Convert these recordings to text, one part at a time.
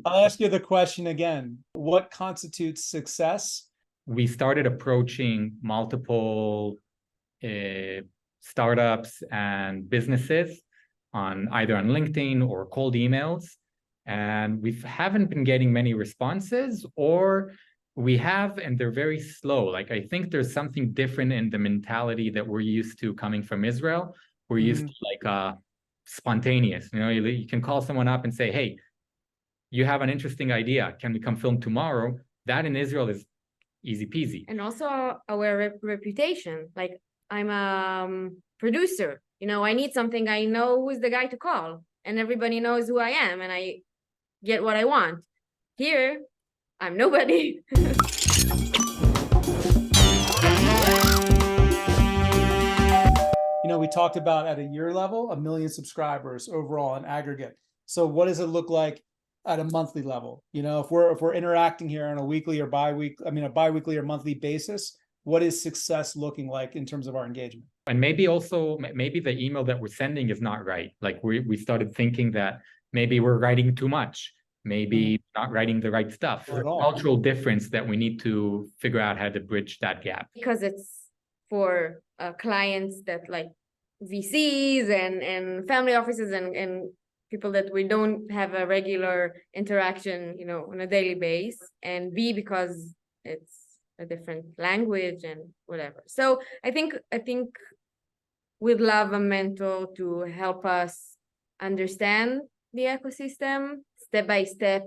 I'll ask you the question again. What constitutes success? We started approaching multiple startups and businesses either on LinkedIn or cold emails, and we haven't been getting many responses, or we have, and they're very slow. Like, I think there's something different in the mentality that we're used to coming from Israel. We're used to like spontaneous. You can call someone up and say, "Hey, you have an interesting idea. Can we come film tomorrow?" That in Israel is easy peasy. And also our reputation. Like, I'm a producer. I need something. I know who's the guy to call, and everybody knows who I am, and I get what I want. Here, I'm nobody. We talked about at a year level, 1 million subscribers overall in aggregate. So what does it look like at a monthly level? If we're interacting here on a weekly or a bi-weekly or monthly basis, what is success looking like in terms of our engagement? And maybe the email that we're sending is not right. Like we started thinking that maybe we're writing too much, maybe not writing the right stuff. Cultural difference that we need to figure out how to bridge that gap. Because it's for clients that like VCs and family offices and people that we don't have a regular interaction, on a daily basis, and B, because it's a different language and whatever. So I think we'd love a mentor to help us understand the ecosystem step by step.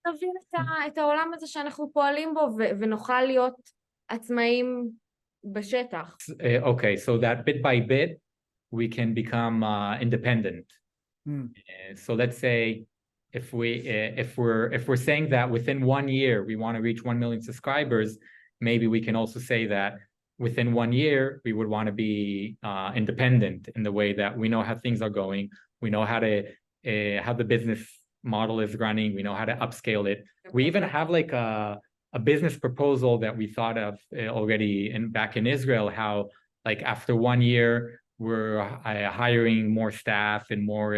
תבין את העולם הזה שאנחנו פועלים בו ונוכל להיות עצמאים בשטח. Okay, so that bit by bit we can become independent. So let's say if we're saying that within 1 year we want to reach 1 million subscribers, maybe we can also say that within 1 year we would want to be independent in the way that we know how things are going, we know how the business model is running, we know how to upscale it. We even have like a business proposal that we thought of already back in Israel, how like after 1 year we're hiring more staff and more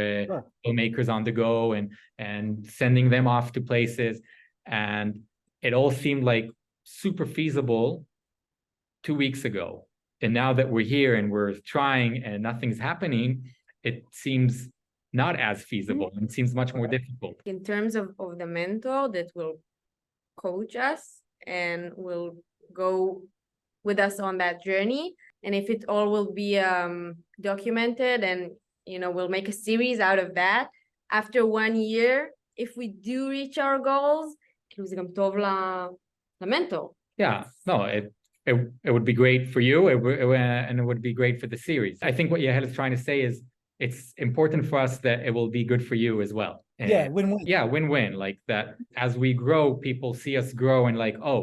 filmmakers on the go and sending them off to places, and it all seemed like super feasible 2 weeks ago. And now that we're here and we're trying and nothing's happening, it seems not as feasible and seems much more difficult. In terms of the mentor that will coach us and will go with us on that journey, and if it all will be documented and we'll make a series out of that, after 1 year, if we do reach our goals, זה גם טוב למנטור. Yeah, no, it would be great for you, and it would be great for the series. I think what Yael is trying to say is it's important for us that it will be good for you as well. Yeah, win-win. Yeah, win-win. Like that, as we grow, people see us grow and like, oh,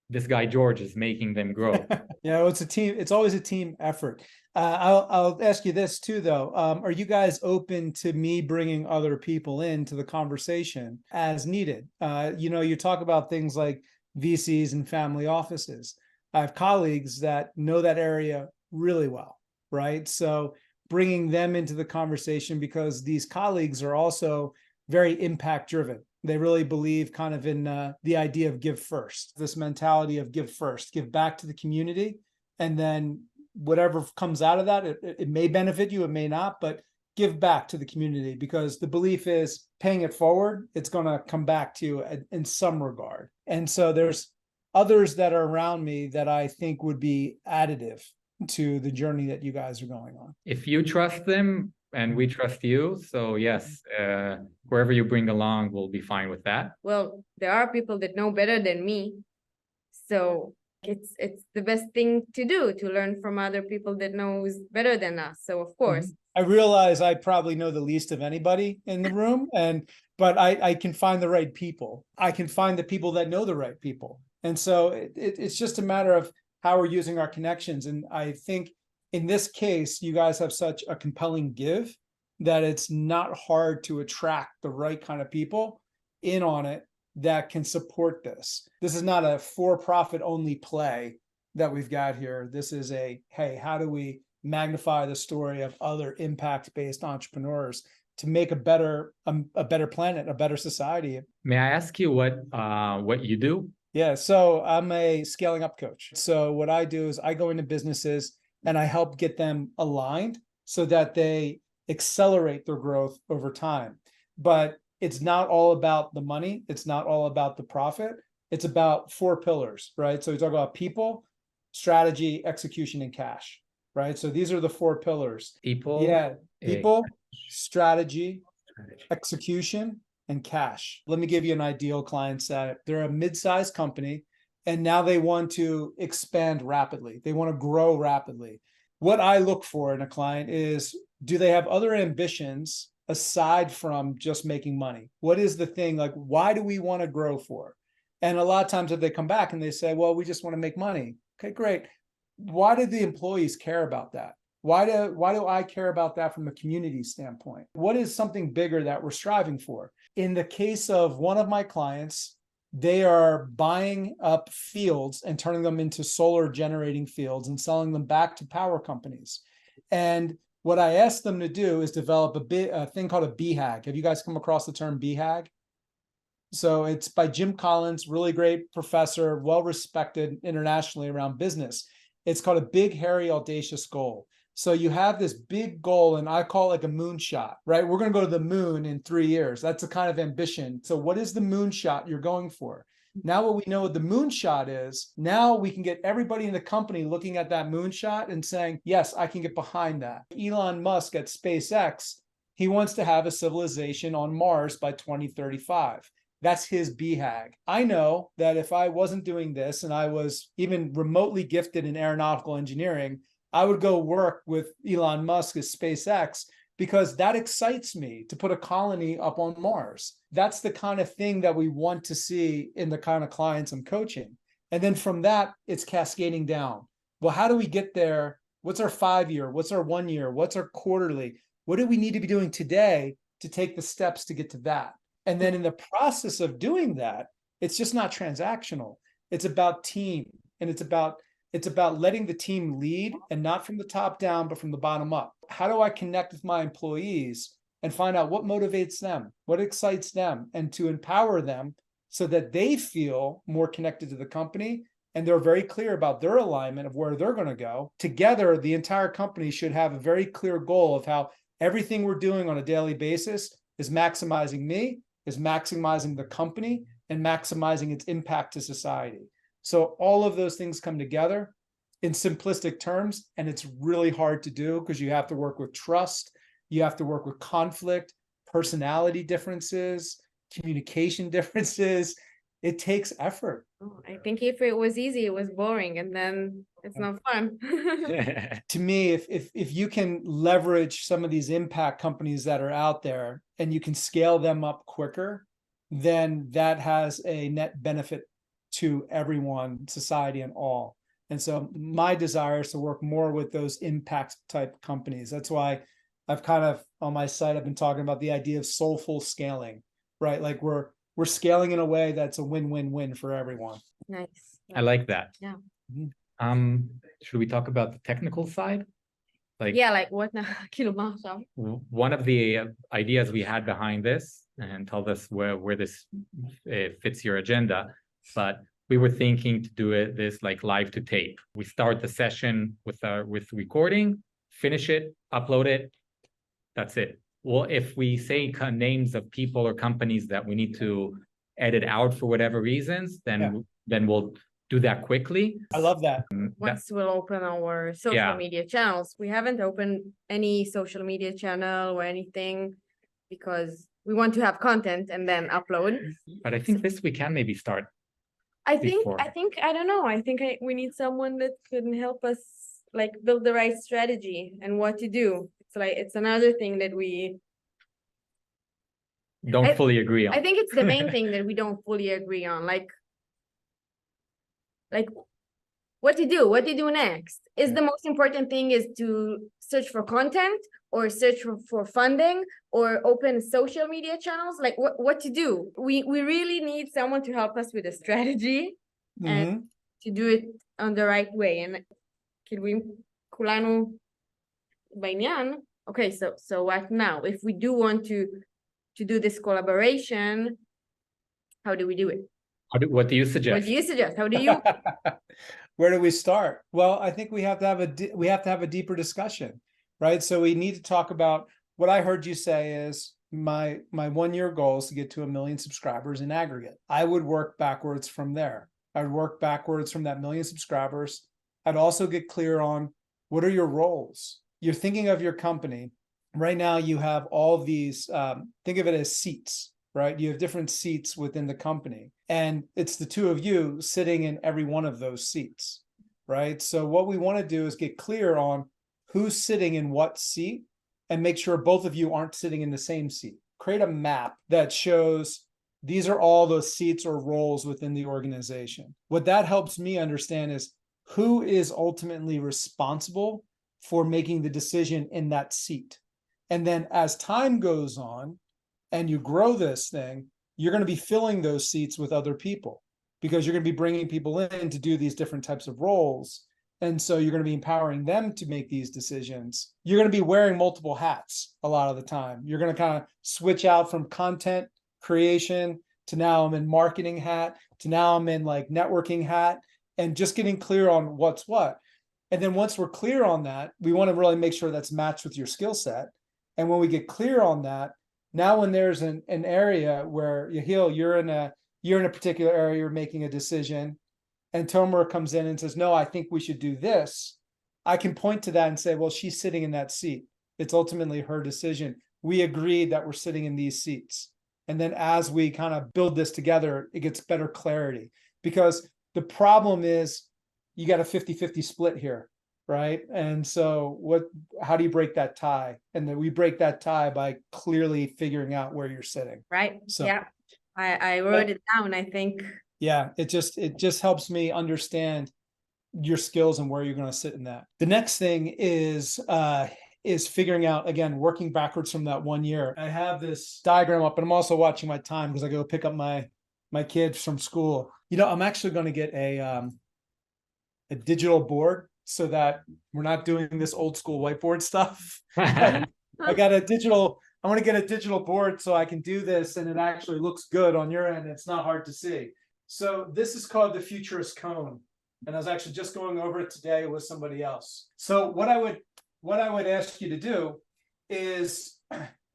this guy George is making them grow. It's a team. It's always a team effort. I'll ask you this too, though. Are you guys open to me bringing other people into the conversation as needed? You talk about things like VCs and family offices. I have colleagues that know that area really well, right? So bringing them into the conversation, because these colleagues are also very impact driven. They really believe kind of in the idea of give first, this mentality of give first, give back to the community. And then whatever comes out of that, it may benefit you, it may not, but give back to the community, because the belief is paying it forward, it's going to come back to you in some regard. And so there's others that are around me that I think would be additive to the journey that you guys are going on. If you trust them and we trust you, so yes, whoever you bring along will be fine with that. Well, there are people that know better than me, so it's the best thing to do, to learn from other people that knows better than us. So of course, I realize I probably know the least of anybody in the room, but I can find the right people. I can find the people that know the right people, and so it's just a matter of how we're using our connections. And I think in this case, you guys have such a compelling give that it's not hard to attract the right kind of people in on it that can support this. This is not a for-profit only play that we've got here. This is a, hey, how do we magnify the story of other impact-based entrepreneurs to make a better planet, a better society? May I ask you what you do? Yeah, so I'm a scaling up coach. So what I do is I go into businesses and I help get them aligned so that they accelerate their growth over time. But it's not all about the money. It's not all about the profit. It's about 4 pillars, right? So we talk about people, strategy, execution, and cash, right? So these are the 4 pillars. People. Yeah, people, strategy, execution, and cash. Let me give you an ideal client set. They're a mid-sized company, and now they want to expand rapidly. They want to grow rapidly. What I look for in a client is, do they have other ambitions aside from just making money? What is the thing, like, why do we want to grow for? And a lot of times if they come back and they say, well, we just want to make money. Okay, great. Why do the employees care about that? Why do I care about that from a community standpoint? What is something bigger that we're striving for? In the case of one of my clients, they are buying up fields and turning them into solar generating fields and selling them back to power companies. And what I asked them to do is develop a thing called a BHAG. Have you guys come across the term BHAG? So it's by Jim Collins, really great professor, well-respected internationally around business. It's called a big, hairy, audacious goal. So you have this big goal, and I call it like a moonshot, right? We're going to go to the moon in 3 years. That's the kind of ambition. So what is the moonshot you're going for? Now what we know what the moonshot is, now we can get everybody in the company looking at that moonshot and saying, yes, I can get behind that. Elon Musk at SpaceX, he wants to have a civilization on Mars by 2035. That's his BHAG. I know that if I wasn't doing this and I was even remotely gifted in aeronautical engineering, I would go work with Elon Musk at SpaceX because that excites me to put a colony up on Mars. That's the kind of thing that we want to see in the kind of clients I'm coaching. And then from that, it's cascading down. Well, how do we get there? What's our 5-year? What's our 1 year? What's our quarterly? What do we need to be doing today to take the steps to get to that? And then in the process of doing that, it's just not transactional. It's about team, and it's about letting the team lead, and not from the top down, but from the bottom up. How do I connect with my employees and find out what motivates them, what excites them, and to empower them so that they feel more connected to the company and they're very clear about their alignment of where they're going to go. Together, the entire company should have a very clear goal of how everything we're doing on a daily basis is maximizing me, is maximizing the company, and maximizing its impact to society. So all of those things come together in simplistic terms, and it's really hard to do because you have to work with trust, you have to work with conflict, personality differences, communication differences. It takes effort. Oh, I think if it was easy, it was boring, and then it's not fun. To me, if you can leverage some of these impact companies that are out there and you can scale them up quicker, then that has a net benefit to everyone, society, and all. And so my desire is to work more with those impact type companies. That's why I've kind of on my site, I've been talking about the idea of soulful scaling, right? Like we're scaling in a way that's a win-win-win for everyone. Nice. I like that. Yeah. Should we talk about the technical side? Like, yeah, like what now? One of the ideas we had behind this, and tell us where this fits your agenda, but we were thinking to do this like live to tape. We start the session with recording, finish it, upload it. That's it. Well, if we say names of people or companies that we need to edit out for whatever reasons, then we'll do that quickly. I love that. Once we'll open our social media channels. We haven't opened any social media channel or anything because we want to have content and then upload. But I think this we can maybe start. I think I don't know. I think we need someone that can help us like build the right strategy and what to do. It's like it's another thing that we don't fully agree on. I think it's the main thing that we don't fully agree on. Like what to do next. Is the most important thing is to search for content or search for funding or open social media channels? Like what to do? We really need someone to help us with a strategy and to do it on the right way. And כאילו כולנו בעניין, okay, so what now? If we do want to do this collaboration, how do we do it? What do you suggest? What do you suggest? How do you? Where do we start? Well, I think we have to have a deeper discussion, right? So we need to talk about what I heard you say is my 1 year goal is to get to 1 million subscribers in aggregate. I would work backwards from there. I would work backwards from that 1 million subscribers. I'd also get clear on what are your roles. You're thinking of your company. Right now you have all these, think of it as seats, right? You have different seats within the company, and it's the two of you sitting in every one of those seats, right? So what we want to do is get clear on who's sitting in what seat and make sure both of you aren't sitting in the same seat. Create a map that shows these are all those seats or roles within the organization. What that helps me understand is who is ultimately responsible for making the decision in that seat. And then as time goes on and you grow this thing, you're going to be filling those seats with other people because you're going to be bringing people in to do these different types of roles. And so you're going to be empowering them to make these decisions. You're going to be wearing multiple hats a lot of the time. You're going to kind of switch out from content creation to now I'm in marketing hat to now I'm in like networking hat, and just getting clear on what's what. And then once we're clear on that, we want to really make sure that's matched with your skill set. And when we get clear on that, now when there's an area where Yehiel, you're in a particular area, you're making a decision, and Tomer comes in and says, no, I think we should do this. I can point to that and say, well, she's sitting in that seat. It's ultimately her decision. We agreed that we're sitting in these seats. And then as we kind of build this together, it gets better clarity, because the problem is you got a 50-50 split here, right? And so how do you break that tie? And then we break that tie by clearly figuring out where you're sitting. Right. So yeah, I wrote it down, I think. Yeah, it just helps me understand your skills and where you're going to sit in that. The next thing is figuring out, again, working backwards from that 1 year. I have this diagram up, and I'm also watching my time because I go pick up my kids from school. You know, I'm actually going to get a digital board so that we're not doing this old school whiteboard stuff. I got I'm going to get a digital board so I can do this and it actually looks good on your end. It's not hard to see. So this is called the Futurist Cone. And I was actually just going over it today with somebody else. So what I would ask you to do is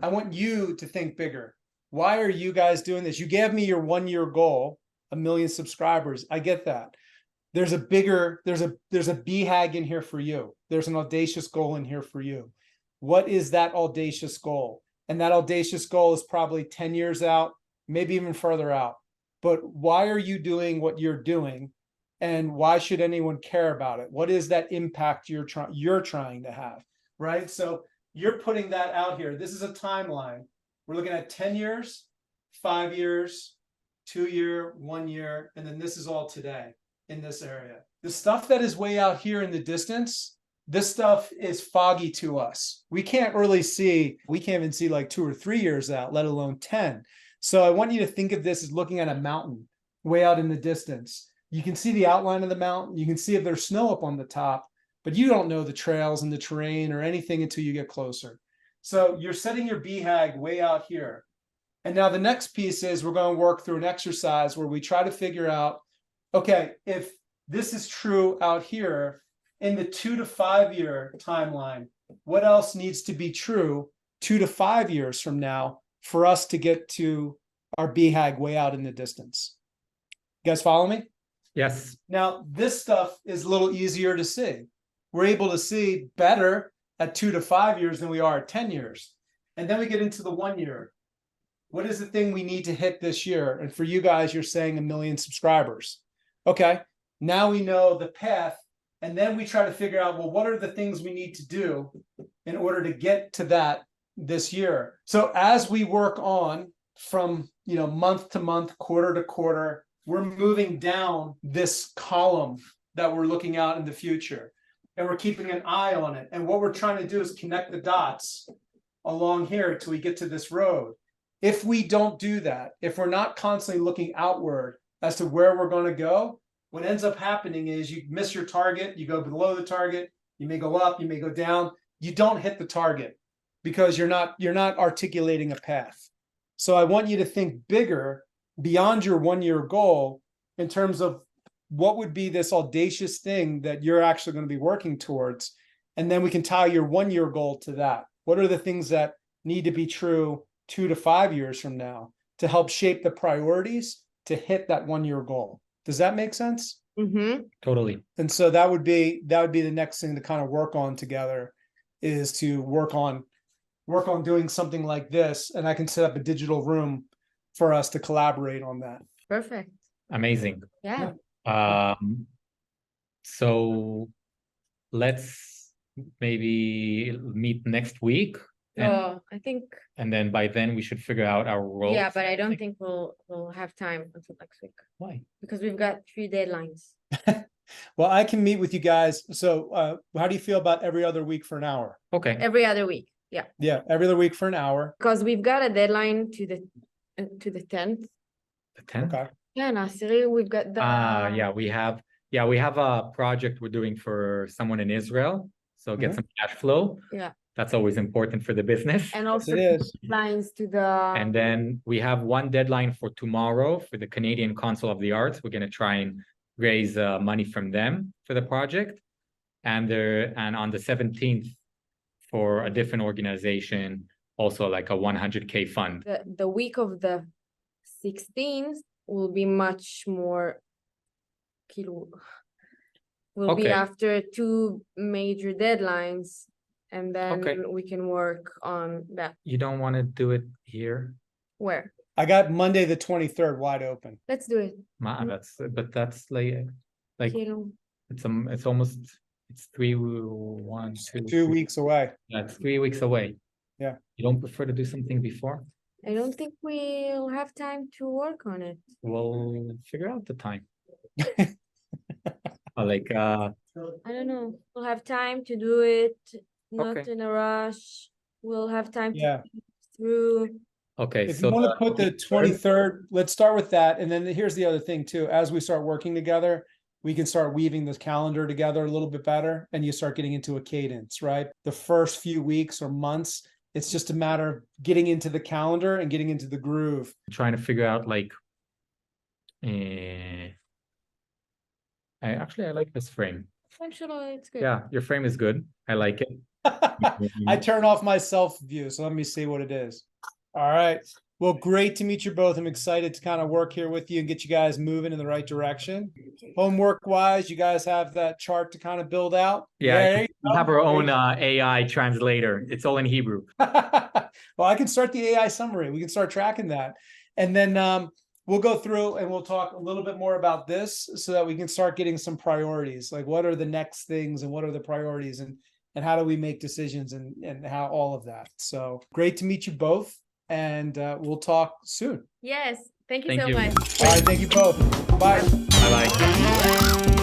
I want you to think bigger. Why are you guys doing this? You gave me your 1 year goal, 1 million subscribers. I get that. There's a BHAG in here for you. There's an audacious goal in here for you. What is that audacious goal? And that audacious goal is probably 10 years out, maybe even further out. But why are you doing what you're doing? And why should anyone care about it? What is that impact you're trying to have, right? So you're putting that out here. This is a timeline. We're looking at 10 years, 5 years, 2 year, 1 year, and then this is all today in this area. The stuff that is way out here in the distance, this stuff is foggy to us. We can't even see like 2 or 3 years out, let alone 10. So I want you to think of this as looking at a mountain way out in the distance. You can see the outline of the mountain. You can see if there's snow up on the top, but you don't know the trails and the terrain or anything until you get closer. So you're setting your BHAG way out here. And now the next piece is we're going to work through an exercise where we try to figure out, okay, if this is true out here in the 2 to 5 year timeline, what else needs to be true 2 to 5 years from now for us to get to our BHAG way out in the distance? You guys follow me? Yes. Now, this stuff is a little easier to see. We're able to see better at 2 to 5 years than we are at 10 years. And then we get into the 1 year. What is the thing we need to hit this year? And for you guys, you're saying 1 million subscribers. Okay, now we know the path. And then we try to figure out, well, what are the things we need to do in order to get to that this year? So as we work on from, month to month, quarter to quarter, we're moving down this column that we're looking out in the future, and we're keeping an eye on it. And what we're trying to do is connect the dots along here till we get to this road. If we don't do that, if we're not constantly looking outward as to where we're going to go, what ends up happening is you miss your target, you go below the target, you may go up, you may go down, you don't hit the target because you're not articulating a path. So I want you to think bigger beyond your 1 year goal in terms of what would be this audacious thing that you're actually going to be working towards. And then we can tie your 1 year goal to that. What are the things that need to be true 2 to 5 years from now to help shape the priorities to hit that 1 year goal? Does that make sense? Mm-hmm. Totally. And so that would be the next thing to kind of work on together, is to work on doing something like this. And I can set up a digital room for us to collaborate on that. Perfect. Amazing. Yeah. So let's maybe meet next week. I think. And then by then we should figure out our role. Yeah, but I don't think we'll have time until next week. Why? Because we've got 3 deadlines. Well, I can meet with you guys. So how do you feel about every other week for an hour? Okay. Every other week. Yeah. Yeah, every other week for an hour. Because we've got a deadline to the 10th. The 10th? Okay. Yeah, Nasiri, we've got the we have a project we're doing for someone in Israel. So get some cash flow. Yeah. That's always important for the business. and also Yes, it is. deadlines to the And then we have one deadline for tomorrow for the Canadian Council of the Arts. We're going to try and raise money from them for the project. And on the 17th for a different organization, also like a 100K fund. the week of the 16th will be much more will be Okay. after 2 major deadlines, and then Okay. we can work on that. You don't want to do it here? Where? I got Monday the 23rd wide open. Let's do it. That's like Kilo. it's almost 1, 2, 2 weeks away. That's 3 weeks away. Yeah. You don't prefer to do something before? I don't think we'll have time to work on it. We'll figure out the time. I don't know. We'll have time to do it, not Okay. in a rush. We'll have time to Yeah. think through. Okay, If so you want to put the 23rd, let's start with that. And then here's the other thing too. As we start working together, we can start weaving this calendar together a little bit better, and you start getting into a cadence, right? The first few weeks or months, it's just a matter of getting into the calendar and getting into the groove. trying to figure out I like this frame. Actually, it's good. Yeah, your frame is good. I like it. I turn off my self view, so let me see what it is. All right. Well, great to meet you both. I'm excited to kind of work here with you and get you guys moving in the right direction. Homework wise, you guys have that chart to kind of build out. Yeah, we have our own AI translator. It's all in Hebrew. Well, I can start the AI summary. We can start tracking that. And then we'll go through and we'll talk a little bit more about this so that we can start getting some priorities. Like what are the next things and what are the priorities and how do we make decisions and how all of that. So great to meet you both. And we'll talk soon. Yes. Thank you Thank so you. much. All right. Thank you both. Bye. Bye-bye.